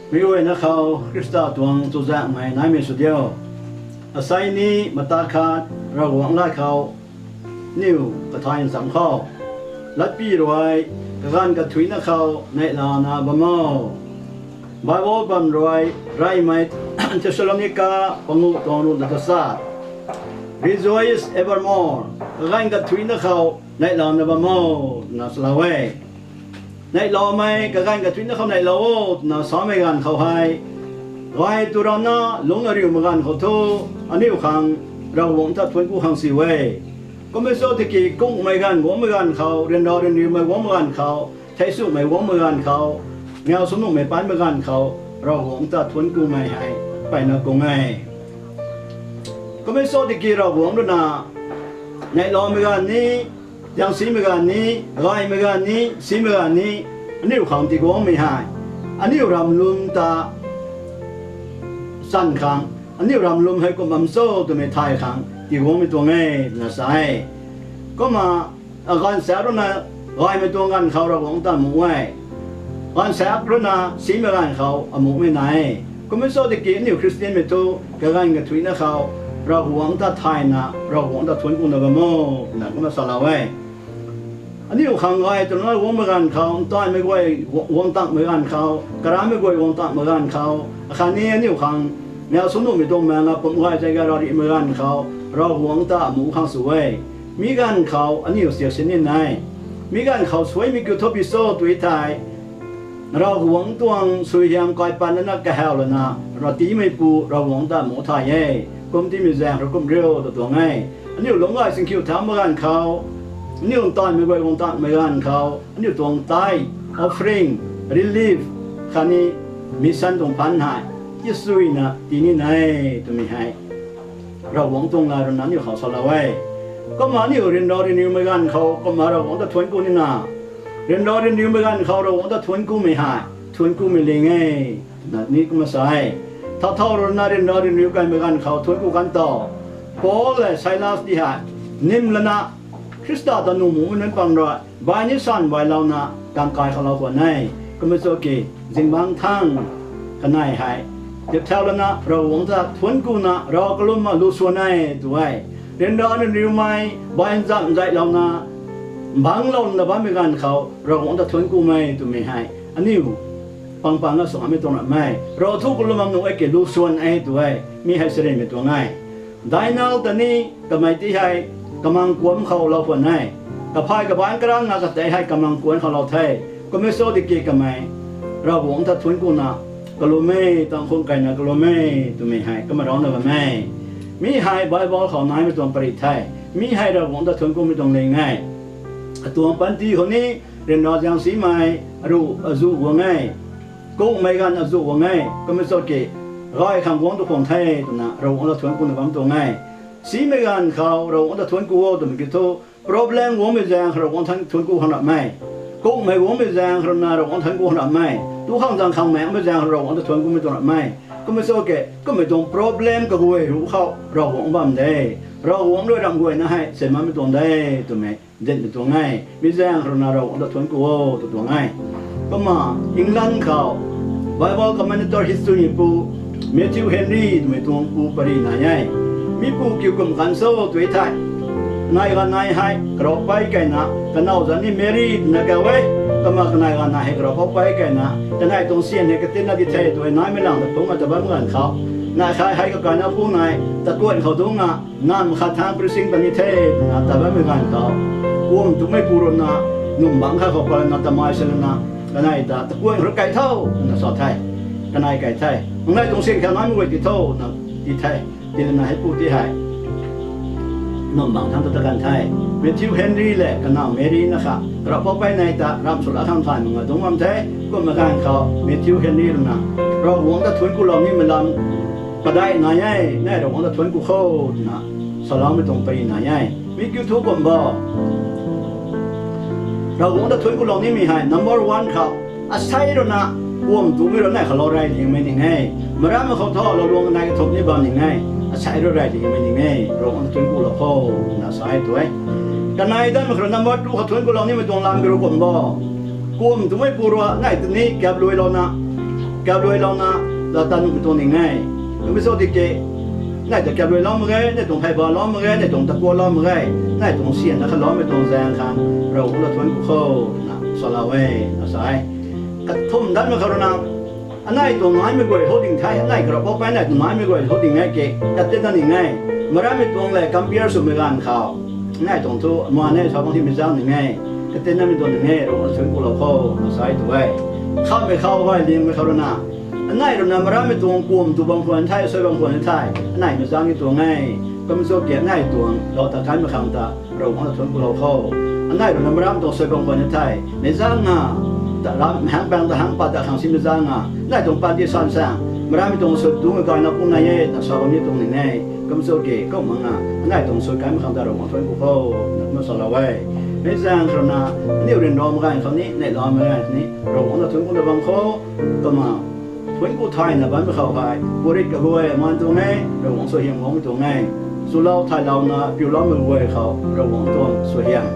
ไม่รู้นะเขาคริสต์ตัวงจุจักไม่นายไม่สุดเดียวอาศัยนี้มาตาขาดเราหวังไล่เขานิ้วกระทายสังข้อลัดปีรวยกระกันกระถุยนะเขาในลานาบะมอบายวอลบัมรวยไรไม่เทสโลนิกาปงูตองรุนตะซา Rejoice evermore กระกันกระถุยนะเขาในลานาบะมอนาสลาเวในลอไม่กระกันกระถุยนะเขาในลอนาสามีกันเขาให้ไว้ตุรานะลงอริวมกันเขาโตอันนี้ขังเราหวังถ้าทวนกูขังสิเวก็ไม่โซติกีกุ้งไม่กันหวังไม่กันเขาเรียนรอเรียนรู้ไม่หวังไม่กันเขาใช้สู้ไม่หวังไม่กันเขาแนวสนุกไม่ปั้นไม่กันเขาเราหวังถ้าทวนกูไม่ให้ไปนักกูไงก็ไม่โซติกีเราหวังด้วยนะในลอไม่กันนี้ยังสีไม่กันนี้ไรไม่กันนี้สีไม่กันนี้อันนี้ขังที่หวังไม่ให้อันนี้รำลุงตาสั้นขังอันนี้รำลุมให้ก็มั่มโซ่ตัวไม่ทายขังที่หัวไม่ตัวไงนะสายก็มาการแสบนะลายไม่ตัวกันเขาเราหวังตามหมู่ไว้การแสบนะสีไม่กันเขาหมู่ไม่ไหนก็ไม่โซ่ตะกี้นี่คริสเตียนไม่ตัวกันกันถุยนะเขาเราหวังตาไทยนะเราหวังตาทวนกุนนะบ้าโมนะก็มาสละไว้อันนี้ขังไว้ตรงนั้นหวังไม่กันเขาใต้ไม่ไหวหวังตั้งไม่กันเขากระด้างไม่ไหวหวังตั้งไม่กันเขาขันนี้อันนี้ขังแนวสนุกไม่ตรงแมงผมว่าใจการรีเมื่อกันเขาเราหวังตาหมู่ข้างสวยมีกันเขาอันนี้เสียชนิดไหนมีกันเขาสวยมีกุศลพิโซตัวไทยเราหวังตัวสวยยังกอยปันนักแก้วเลยนะเราตีไม่ปูเราหวังตาหมู่ไทยเย่กรมที่มีแรงเราก็เร็วตัวไงอันนี้หลงไหลสิ่งคิวทำเมื่อกันเขาอันนี้ตอนไม่ไหวหวังตาเมื่อกันเขาอันนี้ตัวตาย offering relief คันนี้มีสันตรงพันหายยิ่งสวยนะทีนี้ไหนตัวไม่ให้เราหวังตรงงานเรานั้นอยู่เขาสละไว้ก็มานี่เรียนรอเรียนรู้เหมือนกันเขาก็มาเราหวังแต่ทวนกูนี่นะเรียนรอเรียนรู้เหมือนกันเขาเราหวังแต่ทวนกูไม่หายทวนกูไม่เลี้ยงไงนะนี่ก็มาใส่เท่าเราหน้าเรียนรอเรียนรู้กันเหมือนกันเขาทวนกูกันต่อพอเลยไซลัสที่หายนิ่มแล้วนะคริสต์ตาหนุ่มมันนั้นปังรอยบายนี้สั่นไว้เรานะร่างกายของเราคนไหนก็ไม่โอเคสิ่งบางทั้งกันไหนหายเดี๋ยวเท่าแล้วนะเราหวังจะทวนกูนะเราก็ลุ้มมาลุ้ส่วนไหนด้วยเรียนรอเรียนรู้ไหมบ้านจำใจเรานะบางเรานะบ้านไม่กันเขาเราหวังจะทวนกูไหมตัวไม่ให้อันนี้ปังก็ส่งไม่ตรงนั้นไม่เราทุกคนมันนุ่งไอ้เกลุ้ส่วนไอ้ด้วยมีให้เสด็จไม่ตัวง่ายได้นาตอนนี้ก็ไม่ที่ให้กำลังกวนเขาเราคนไหนกับพายกับบ้านกลางนะก็ใจให้กำลังกวนเขาเราเท่ก็ไม่โซ่ดิเกกันไหมเราหวังจะทวนกูนะก็รู้ไม่ต้องคงไก่นะก็รู้ไม่ตัวไม่ให้ก็มาร้องนะว่าไม่มีให้ไบเบิลเขาไหนไม่ต้องปริไทยมีให้เราหวังแต่ทนกูไม่ต้องเลยง่ายตัวปันตีคนนี้เรียนรออย่างสีใหม่รู้จู่ว่าง่ายกูไม่กันจู่ว่าง่ายก็ไม่สนเกะร้อยคำหวังตัวของไทยตัวน่ะเราหวังแต่ทนกูในบางตัวง่ายสีไม่กันเขาเราหวังแต่ทนกูตัวไม่กี่ตัว problem หวังไม่แรงเราหวังทนกูขนาดไม่กูไม่หวังไม่แรงเราหน้าเราหวังทนกูขนาดไม่ตัวข้างจังข้างแม่ไม่แรงเราหวังแต่ทนกูไม่ตัวน่ะไม่ก็ไม่โอเคก็ไม่ต้อง problem ก็กูรู้เขาเราหวังบ้างได้เราหวังด้วยรำกูนะให้เสร็จมันไม่ต้องได้ตัวไม่เด่นตัวง่ายไม่แรงเราหน้าเราหวังแต่ทนกูตัวง่ายก็มาอังกฤษเขา Bible Commentator History ปูเมธิวเฮนรี่ตัวปูปรินายมีปูเกี่ยวกับการโซ่ตัวไทยนายกันนายให้กรอบไปกันนะกันเอาจากนี้เมรี่นักเอาไว้ก็มากันนายกันนายให้กรอบไปกันนะแต่นายตรงเสียนเนี่ยก็ติดนักที่เทตัวนายไม่หลังแต่ผมอาจจะบ้าเงินเขานายใครให้กับการเอาผู้นายตะกวนเขาตรงอ่ะงานขัดทางประสิงตันนิเทศนะแต่บ้าเงินเขาวงถูกไม่ปูรนะนุ่มบังเขาไปนะแต่ไม่เสนนะกันนายตะกวนรถไก่เท่านะสอดไทยกันนายไก่ไทยนายตรงเสียนแค่น้อยไม่ไหวที่เท่านะที่ไทยที่นายให้พูดที่ให้น้องบางทางตะการไทยเมธิวเฮนรี่แหละกันน้องเมรีนะครับกระเพาะไปในตารำสุราทางไทยมึงตรงมั่นแท้ก็มาการเขาเมธิวเฮนรี่นะเราหวังจะทวนกูเรานี่มันลำก็ได้นายใหญ่แน่เราหวังจะทวนกูเข้านะสลามไม่ตรงไปนายใหญ่มีกี่ทุกคนบ่เราหวังจะทวนกูเรานี่มีให้ number one เขาอาศัยเรานะวงตัวไม่เราแน่เขาเราไรยังไม่ยังไงเมื่อเราเขาท่อเราลงในกระทบนี่บ้านยังไงใช้รถไรที่ไม่ยังไงเราต้องทวนกูเราเข้านะสายตัวกันนายได้มาขนาดนั้นว่าดูเขาทวนกูเรานี่ไม่ต้องลำกระโดดบ่กุมตัวไม่ปูรัวง่ายตัวนี้แกบรวยเรานะแก กับด้วยเรานะเราตั้งตัวนี้ไงไม่สู้ที่เกน่าจะกับด้วยเราเมื่อไงในตรงไผ่บอลเราเมื่อไงในตรงตะกัวเราเมื่อไงในตรงเสียนนะครับเราไม่ตรงแรงคันเราทวนกุเข้านะสลาเวนะสายกระทุ่มดันมาคารนาอันไหนตรงไหนไม่กวยโหดิ่งไทยอันไหนกระบอกไปไหนตรงไหนไม่กวยโหดิ่งไงเกกัดเต้นนั่นยังไงเมื่อไรไม่ตรงเลยกัมเบียร์สุเมกันเขาง่ายตรงทุกมัวเนี่ยชาวบางที่ไม่ทราบยังไงกัดเต้นนั่นเป็นตัวยังไงเราทวนกุเราเข้านะสายตัวไว้เข้าไม่เข้าไว้เลี้ยงไม่คารนาอันไหนเรานำมาราไม่ตรงกลุ่มตัวบางคนไทยสวยบางคนไทยอันไหนไม่ทราบที่ตัวไงก็ไม่สู้เกี่ยง่ายตัวเราตะการมาขังตาเราของเราทวนกุเราเข้าอันไหนเรานำมาราตัวสวยบางคนไทยในสร้างงาแต่เราหางแปลงแต่หางปัดแต่หางซิมสร้างงาได้ตรงปัดที่สั้นสร้างมาราไม่ตรงสุดตัวไม่ก่อนนับปุ่นนายแต่สาวนี้ตรงนี้ไงก็ไม่สู้เกี่ยก็มังอ่ะอันไหนตรงสุดการมาขังตาเราของทวนกุเข้ามาสละไว้ในสร้างขณะนี่เรียนรอมากันเขานี้ในรอมากันนี้เราของเราทวนกุเราบางเขาก็มาทวนกุไทยนะบ้านไม่เข้าไปบริกกับรวยมันตรงไงเราของสวยยังของตรงไงสุเหร่าไทยเรานะผิวเราไม่รวยเขาเราของตัวสวยยัง